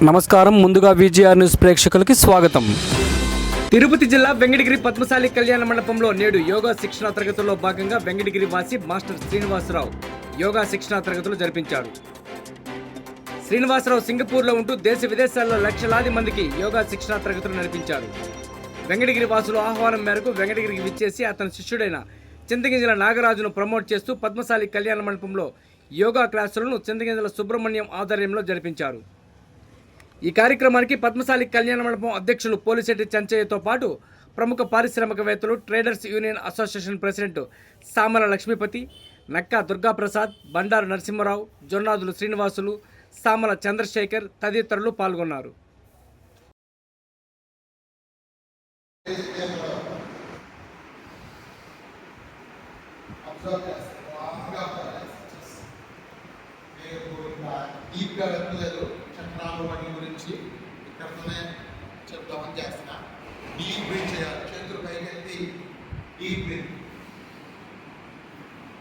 నమస్కారం. ముందుగా VGR news ప్రేక్షకులకి స్వాగతం. తిరుపతి జిల్లా వెంకటగిరి పద్మశాలి కళ్యాణ మండపంలో నేడు యోగా శిక్షణా తరగతుల్లో భాగంగా వెంకటగిరి వాసి మాస్టర్ శ్రీనివాసరావు యోగా శిక్షణా తరగతులు జరిపించారు. శ్రీనివాసరావు సింగపూర్లో ఉంటూ దేశ విదేశాల్లో లక్షలాది మందికి యోగా శిక్షణా తరగతులు నడిపించారు. వెంకటగిరి వాసులు ఆహ్వానం మేరకు వెంకటగిరికి విచ్చేసి అతని శిష్యుడైన చింతగింజల నాగరాజును ప్రమోట్ చేస్తూ పద్మశాలి కళ్యాణ మండపంలో యోగా క్లాసులను చింతగింజల సుబ్రహ్మణ్యం ఆధ్వర్యంలో జరిపించారు. ఈ కార్యక్రమానికి పద్మశాలి కళ్యాణ మండపం అధ్యక్షులు పోలిశెట్టి చంచయ్యతో పాటు ప్రముఖ పారిశ్రామికవేత్తలు, traders union association president Samala Lakshmipathi, Nakka Durgaprasad, Bandaru Narasimharao, Jonnadulu Srinivasulu, Samala Chandrasekhar తదితరులు పాల్గొన్నారు. చక్రాలు వాటి గురించి ఇక్కడతోనే చెప్తామని చేస్తున్నా. డీప్ బ్రీత్ చేయాలి. చేతులు పైకెత్తి డీప్ బ్రీత్.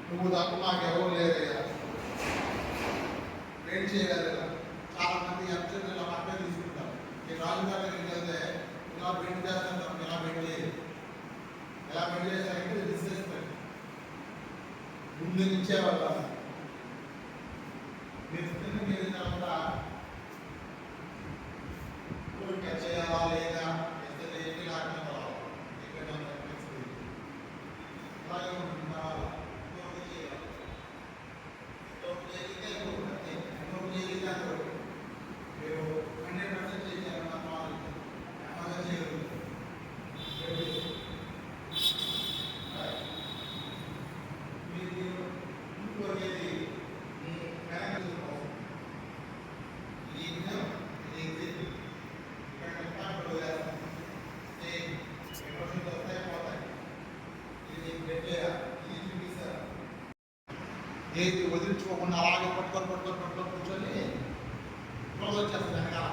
నువ్వు తప్ప మాకెవరూ లేదయ్యా, బ్రీత్ చేయగలరా? చాలా మంది అర్జునులు ఇలా మాత్రమే తీసుకుంటారు. ఈ రాజుగారి దగ్గరికి వెళ్తే ఇలా బ్రీత్ చేస్తాను, ఇలా బ్రీత్ చేయాలి. ఎలా బ్రీత్ చేశారంటే రిజిస్ట్రేషన్ ముందు నుంచే వాళ్ళ మీరు తర్వాత చేయాలా లేదా ఏది వదిలించుకోకుండా అలాగే పట్టుకొని కూర్చొని క్లోజ్ వచ్చేస్తుంది వెనకాల.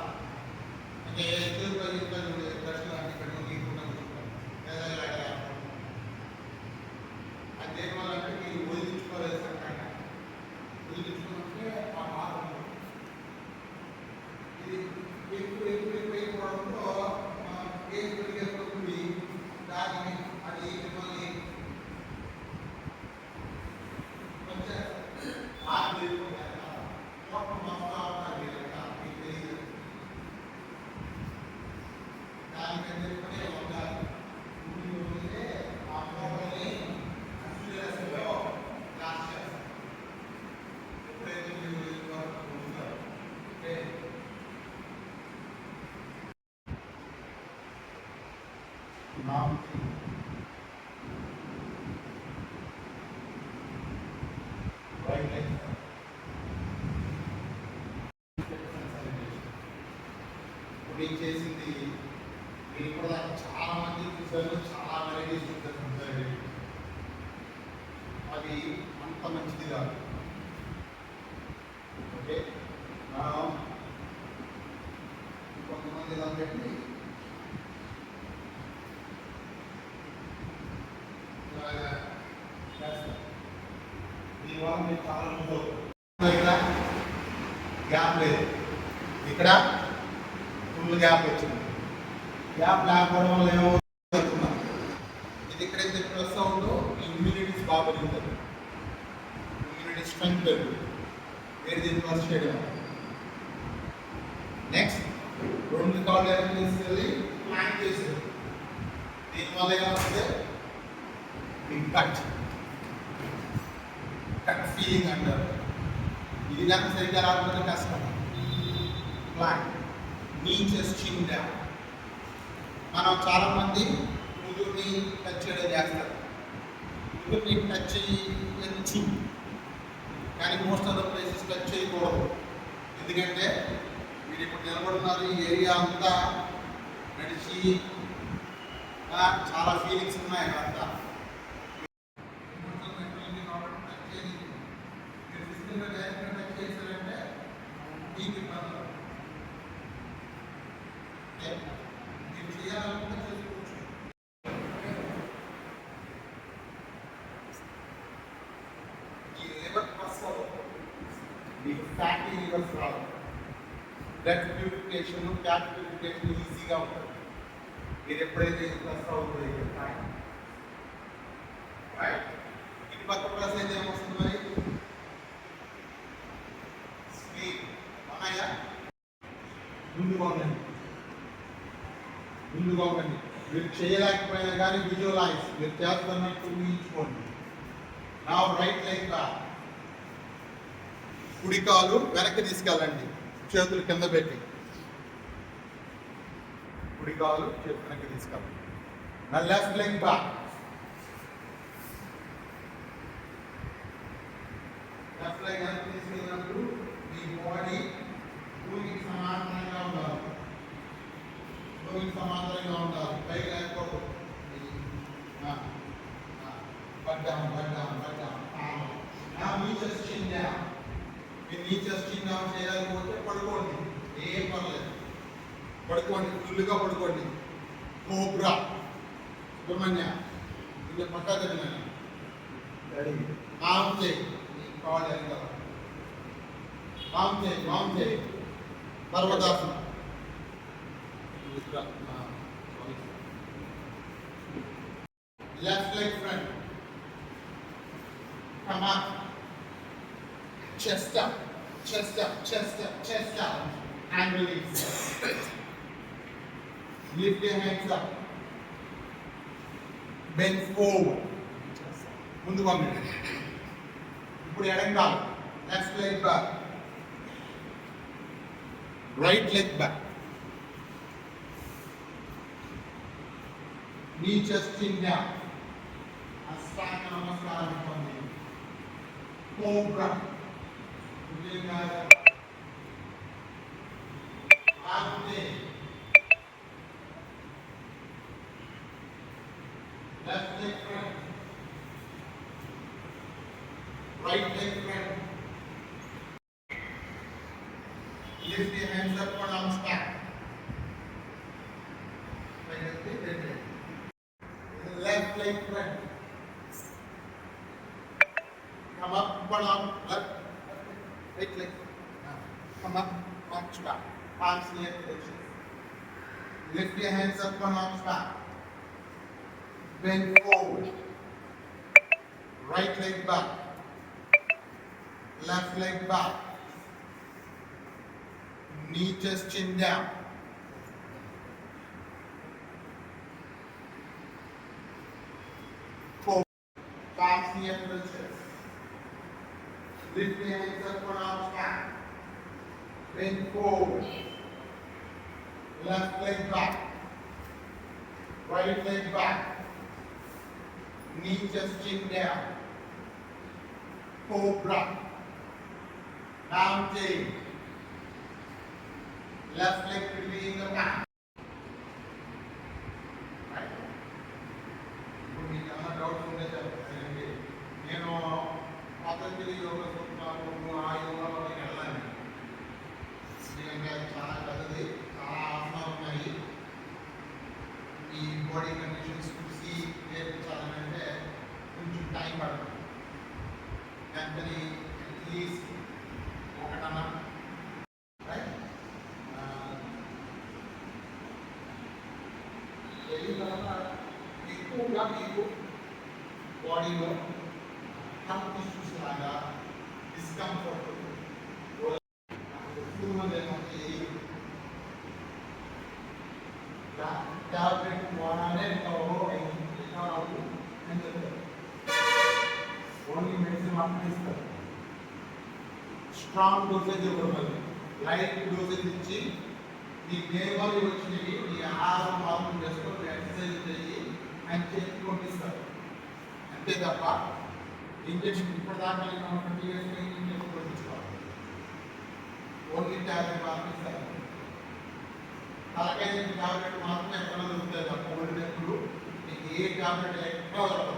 అంటే దర్శనం ఇక్కడ గీకుండా అది దేనివల్ల అంటే మీరు వదిలించుకోలేదు. చక్కగా వదిలించుకున్నట్టే ఆ మార్గం ఇది ఎక్కువైపోవడంతో ఏది పెరిగేస్తుంది దాన్ని అది మిమ్మల్ని చేసింది మీరు కూడా చాలా మంది చూసారు. చాలా వెరైటీస్ చూసారు. అది అంత మంచిది కాదు. ఓకే, కొంతమంది ఇలా పెట్టి దీనివల్ల మీరు చాలా ఇక్కడ గ్యాప్ లేదు, ఇక్కడ ఫుల్ గ్యాప్ వచ్చింది. గ్యాప్ లేకపోవడం వల్ల ఏమవుతున్నాం, ఇది ఎక్కడైతే ప్రెస్ అవుతుందో ఇమ్యూనిటీస్ బాగా పెరుగుతుంది. ఇమ్యూనిటీ స్ట్రెంగ్త్ పెరుగుతుంది. వేరే దీన్ని ప్రెస్ చేయడం. నెక్స్ట్ 2 కాళ్ళు వెనక్కి తీసుకెళ్ళి ప్లాంక్ చేసేది. దీనివల్ల ఏమవుతుంది, బిగ్ కట్ ఫీలింగ్ అంటారు. ఇది నాకు సరిగ్గా రాకపోతే కష్టం. ప్లాంక్ నీ చెస్ట్ చిన్ డౌన్. మనం చాలామంది ముదురుని టచ్ చేయడం చేస్తారు. ముదురుని టచ్ చేయొచ్చు, కానీ most of the places touch చేయకూడదు. ఎందుకంటే మీరు ఇప్పుడు నిలబడున్నారు, ఈ ఏరియా అంతా నడిచి చాలా ఫీలింగ్స్ ఉన్నాయి అక్కడంతా. టచ్ చేశారంటే మీకు ఇబ్బంది. మీరు చేయాలనుకుంటే చేసుకోవచ్చు. ఈ లేబర్ ప్రెస్ మీకు ఫ్యాటీ లివర్స్ రాదు. బ్లడ్ ప్యూరిఫికేషన్, ఫ్యాట్ ప్యూరిఫికేషన్ ఈజీగా ఉంటుంది. మీరు ఎప్పుడైతే ప్లస్ అవుతుంది రైట్, ఇటు పక్క ప్లస్ అయితే ఏమొస్తుంది మరి స్లీప్. అన్నాయా ముందుగా ఉండండి, ముందుగా ఉండండి. మీరు చేయలేకపోయినా కానీ విజువలైజ్, మీరు చేస్తున్నట్టు ఊహించుకోండి. నా రైట్ లెగ్ బ్యాక్, కుడి కాలు వెనక్కి తీసుకెళ్ళండి, చేతులు కింద పెట్టి కుడి కాలు చేతులు వెనక్కి తీసుకెళ్ళండి. నా left leg back, left leg వెనక్కి తీసుకెళ్ళినప్పుడు మీ బాడీ భూమికి సమాంతరంగా ఉండాలి, భూమికి సమాంతరంగా ఉండాలి, పైకి లేకపోతే butt down, butt down, butt down. Now knee just chin down. మీరు knee just chin down చేయలేకపోతే పడుకోండి, ఏం పర్లేదు, పడుకోండి, ఫుల్గా పడుకోండి. కోబ్రా సుబ్రహ్మణ్య ఇలా పక్కా జరిగిన ఆమ్ చేయి, కావాలి అని కదా, ఆమ్ చేయి, ఆమ్ చేయి. పర్వతాసనం, left leg front, come up, chest up, chest up, chest up, chest up, and release. Lift your hands up, bend forward. ముందు పంపండి. ఇప్పుడు ఎడంగా left leg back, right leg back, knee just chin down. అష్టాంగ నమస్కారం పొంది cobra left leg front, right leg front. Lift your hands up for namaskar. Left leg front. Come up, one arm, left, right leg. Come up, arms back, palms near to the chest. Lift your hands up, one arms back. Bend forward. Right leg back. Left leg back. Knee just chin down. Forward. Palms near to the chest. Lift your hands up, one arms back. Bend forward. Left leg back. Right leg back. Knee just chin down. Cobra. Mountain. Left leg between the back. Right. ఇప్పుడు మీకు ఏమైనా doubts ఉంటే చెప్పండి. నేను పతంజలి యోగా సూత్రాలు ఆ యోగాలోకి వెళ్ళాను, ఎందుకంటే చాలా పెద్దది, చాలా ఆసనాలు ఉన్నాయి. ఈ బాడీ కండిషన్స్ చూసి నేర్పించాలంటే కొంచెం టైం పడుతుంది. దాని అట్లీస్ట్ ఒకటన్నా ఎక్కువగా మీకు బాడీలో హెల్త్ ఇష్యూస్ లాగా డిస్కంఫర్ట్ టాబ్లెట్ వాడాలే ఓన్లీ మెడిసిన్ మాత్రమే ఇస్తారు. స్ట్రాంగ్ డోసేజ్ ఇవ్వడం, లైట్ డోసేజ్ ఇచ్చి మీ దేవాలు వచ్చినవి మీ ఆహారం మాత్రం చేసుకొని ఎక్సర్సైజ్ చేయి అని చెప్పి పంపిస్తారు. అంతే తప్ప ఇంజక్షన్ ఇప్పటిదాకా 20 years ఇంజక్షన్ పంపించుకోవాలి. ఓన్లీ టాబ్లెట్ మాత్రం ఇస్తారు. తలకాయ టాబ్లెట్ మాత్రమే ఎక్కడ దొరుకుతాయి తప్ప ఓల్డ్ నొప్పులు మీకు ఏ టాబ్లెట్ ఎక్కడ దొరకదు.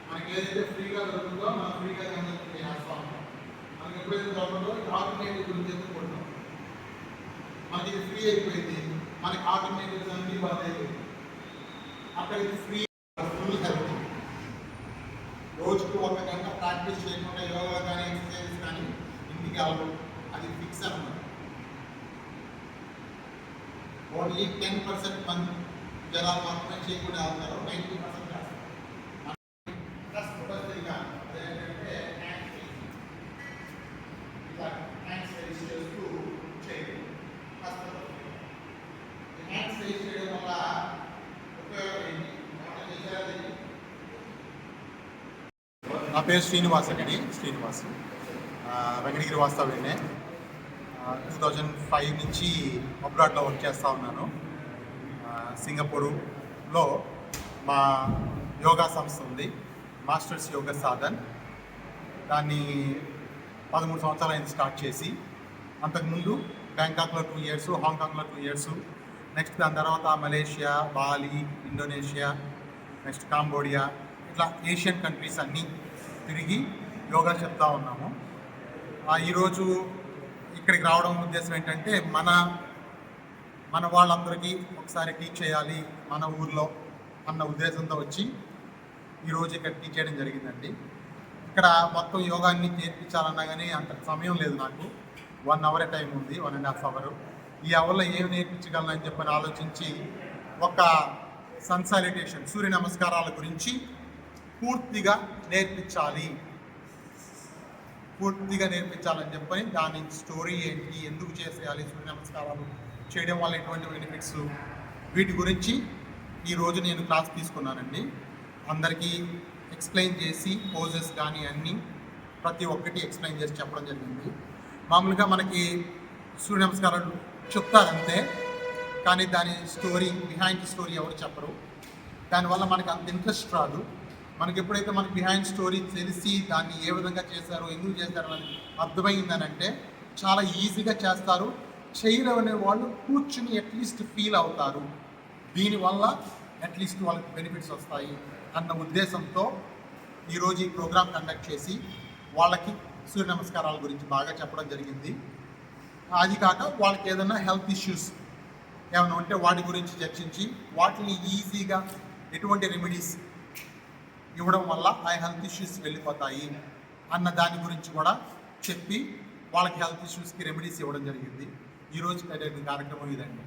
మనకి ఏదైతే ఫ్రీగా దొరుకుతుందో మనం ఫ్రీగా చేస్తాం. మనకి ఎప్పుడైతే దొరకదో ఆల్టర్నేటివ్ గురించి ఎత్తుకుంటాం. మనకి ఇది ఫ్రీ అయిపోయింది, మనకి ఆల్టర్నేటివ్స్ అన్ని బంద్ అయిపోయింది. అక్కడ ఇది ఫ్రీ ఫుల్ హెల్త్. రోజుకు 1 గంట ప్రాక్టీస్ చేయకుండా యోగా కానీ ఎక్సర్సైజ్ కానీ ఇంటికి అవ్వదు, అది ఫిక్స్ అన్నమాట. ఓన్లీ 10% మంది జనాలు మాత్రమే చేయకుండా వెళ్తారు, 90% చేస్తారు. కష్టపడిగా అదేంటంటే హ్యాండ్స్ రైజ్ చేస్తూ చేయడం కష్టపడుతుంది. హ్యాండ్స్ రైజ్ చేయడం వల్ల ఉపయోగం ఏంటి? నా పేరు శ్రీనివాస్ అండి. వెంకటగిరి వాస్తవ్యనే. 2005 నుంచి అబ్రాడ్లో వర్క్ చేస్తూ ఉన్నాను. సింగపూర్లో మా యోగా సంస్థ ఉంది, మాస్టర్స్ యోగా సాధన్. దాన్ని 13 సంవత్సరాలు అయింది స్టార్ట్ చేసి. అంతకుముందు బ్యాంకాక్లో 2 years, హాంకాంగ్లో 2 years, నెక్స్ట్ దాని తర్వాత Malaysia, Bali, Indonesia, next Cambodia, ఇట్లా ఏషియన్ కంట్రీస్ అన్నీ తిరిగి యోగా చెప్తా ఉన్నాము. ఈరోజు ఇక్కడికి రావడం ఉద్దేశం ఏంటంటే మన వాళ్ళందరికీ ఒకసారి టీచ్ చేయాలి మన ఊర్లో అన్న ఉద్దేశంతో వచ్చి ఈరోజు ఇక్కడ టీచ్ చేయడం జరిగిందండి. ఇక్కడ మొత్తం యోగాన్ని నేర్పించాలన్నా కానీ అంత సమయం లేదు నాకు. 1 hour టైం ఉంది, 1.5 hours. ఈ అవర్లో ఏమి నేర్పించగలనని చెప్పని ఆలోచించి ఒక సన్ సాలిటేషన్, సూర్య నమస్కారాల గురించి పూర్తిగా నేర్పించాలని చెప్పని దాని స్టోరీ ఏంటి, ఎందుకు చేసేయాలి, సూర్య నమస్కారాలు చేయడం వల్ల ఎటువంటి బెనిఫిట్స్, వీటి గురించి ఈరోజు నేను క్లాస్ తీసుకున్నానండి. అందరికీ ఎక్స్ప్లెయిన్ చేసి పోజెస్ కానీ అన్నీ ప్రతి ఒక్కటి ఎక్స్ప్లెయిన్ చేసి చెప్పడం జరిగింది. మామూలుగా మనకి సూర్య నమస్కారాలు చెప్తారంతే, కానీ దాని స్టోరీ, బిహైండ్ స్టోరీ ఎవరు చెప్పరు. దానివల్ల మనకి అంత ఇంట్రెస్ట్ రాదు. మనకి ఎప్పుడైతే మనకి బిహైండ్ స్టోరీ తెలిసి దాన్ని ఏ విధంగా చేశారో, ఎందుకు చేశారో అని అర్థమైందనంటే చాలా ఈజీగా చేస్తారు. చేయలేని వాళ్ళు కూర్చుని అట్లీస్ట్ ఫీల్ అవుతారు. దీనివల్ల అట్లీస్ట్ వాళ్ళకి బెనిఫిట్స్ వస్తాయి అన్న ఉద్దేశంతో ఈరోజు ఈ ప్రోగ్రామ్ కండక్ట్ చేసి వాళ్ళకి సూర్య నమస్కారాల గురించి బాగా చెప్పడం జరిగింది. అది కాక వాళ్ళకి ఏదైనా హెల్త్ ఇష్యూస్ ఏమైనా ఉంటే వాటి గురించి చర్చించి వాటిని ఈజీగా ఎటువంటి రెమెడీస్ ఇవ్వడం వల్ల ఆ హెల్త్ ఇష్యూస్ వెళ్ళిపోతాయి అన్న దాని గురించి కూడా చెప్పి వాళ్ళకి హెల్త్ ఇష్యూస్కి రెమెడీస్ ఇవ్వడం జరిగింది. ఈరోజు కార్యక్రమం ఇదండి.